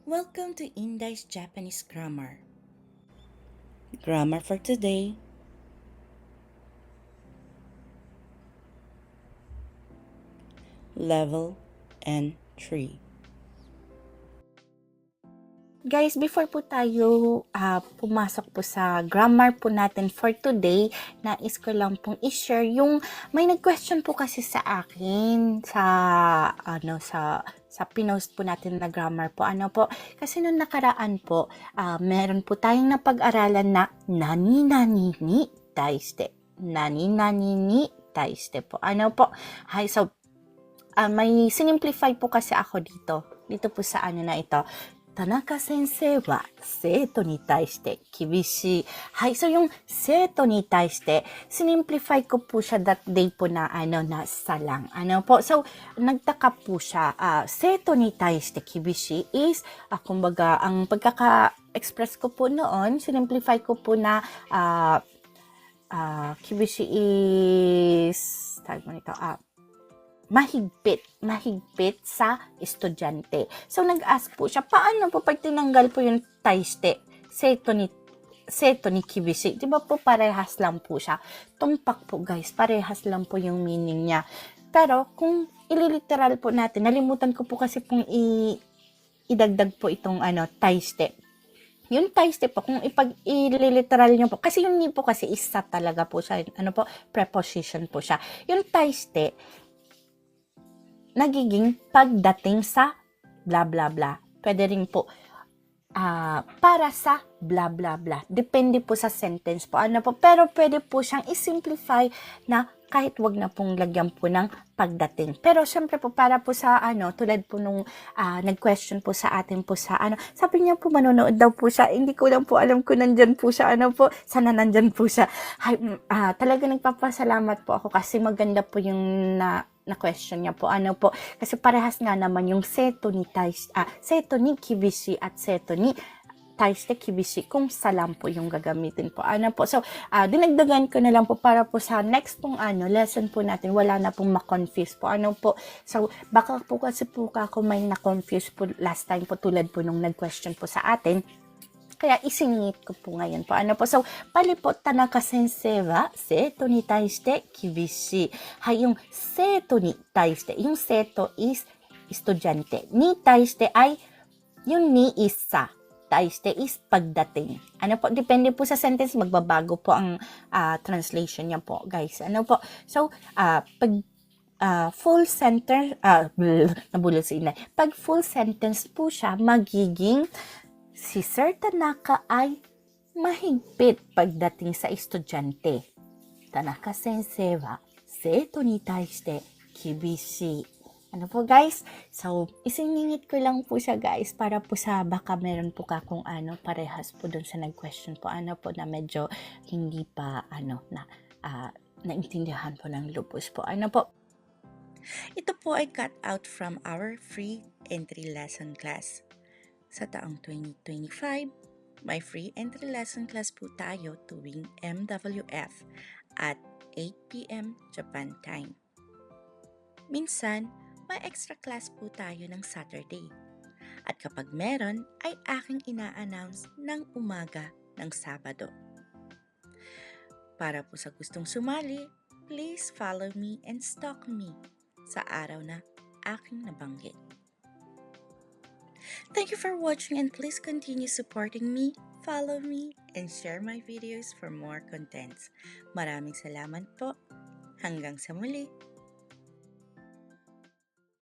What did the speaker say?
Welcome to Indai's Japanese Grammar. Grammar for today. Level N3. Guys, before po tayo pumasok po sa grammar po natin for today, nais ko lang pong i-share yung may nag-question po kasi sa akin sa pinost po natin na grammar po. Kasi nung nakaraan po, meron po tayong napag-aralan na nani nani ni taiste. Nani nani ni taiste po. Hi, so may sinimplify po kasi ako dito po sa na ito. Tanaka sensei wa seito ni taishite kibishii. Hi, so yung seito ni taishite, sinimplify ko po siya that day po na na salang. So nagtaka po siya. Seito ni taishite kibishii is kumbaga ang pagkaka-express ko po noon, sinimplify ko po na kibishii is mahigpit sa estudyante. So, nag-ask po siya, paano po pag tinanggal po yung taiste, seto ni kibishii? Di ba po parehas lang po siya? Tumpak po guys, parehas lang po yung meaning niya. Pero, kung ililiteral po natin, nalimutan ko po kasi pong idagdag po itong taiste. Yung taiste po, kung ililiteral nyo po, kasi yung ni po kasi isa talaga po siya, preposition po siya. Yung taiste, nagiging pagdating sa blah blah blah. Pwede rin po para sa blah blah blah. Depende po sa sentence po. Pero pwede po siyang i-simplify na kahit wag na pong lagyan po ng pagdating. Pero syempre po para po sa tulad po nung nag-question po sa atin po sa sabi niya po manonood daw po siya. Hindi ko lang po alam kung nandyan po siya. Sana nandyan po siya. Talaga nagpapasalamat po ako kasi maganda po yung na question niya po. Kasi parehas nga naman yung seto ni kibishii at seto ni taiste kibishii kung salam po yung gagamitin po. So, dinagdagan ko na lang po para po sa next pong lesson po natin, wala na pong ma-confuse po. So, baka po kasi po ako may na-confuse po last time po tulad po nung nag-question po sa atin. Kaya isingit ko po ngayon po. So, pali po, Tanaka sensei wa seto ni taishite kibishii. Yung seto ni taishite, yung seto is estudyante. Ni taishite ay, yung ni is sa. Taishite is pagdating. Depende po sa sentence, magbabago po ang translation niya po, guys. So, pag full sentence, nabulol si Inay. Pag full sentence po siya, magiging si Sir Tanaka ay mahigpit pagdating sa estudyante. Tanaka sensei wa seto ni taishite kibishii. Po guys? So, isiningit ko lang po siya guys para po sa baka meron po kung parehas po dun sa nag-question po. Na medyo hindi pa naintindihan po ng lubos po. Ito po ay cut out from our free entry lesson class. Sa taong 2025, may free entry lesson class po tayo tuwing MWF at 8 p.m. Japan time. Minsan, may extra class po tayo ng Saturday. At kapag meron, ay aking ina-announce ng umaga ng Sabado. Para po sa gustong sumali, please follow me and stalk me sa araw na aking nabanggit. Thank you for watching and please continue supporting me, follow me, and share my videos for more contents. Maraming salamat po. Hanggang sa muli.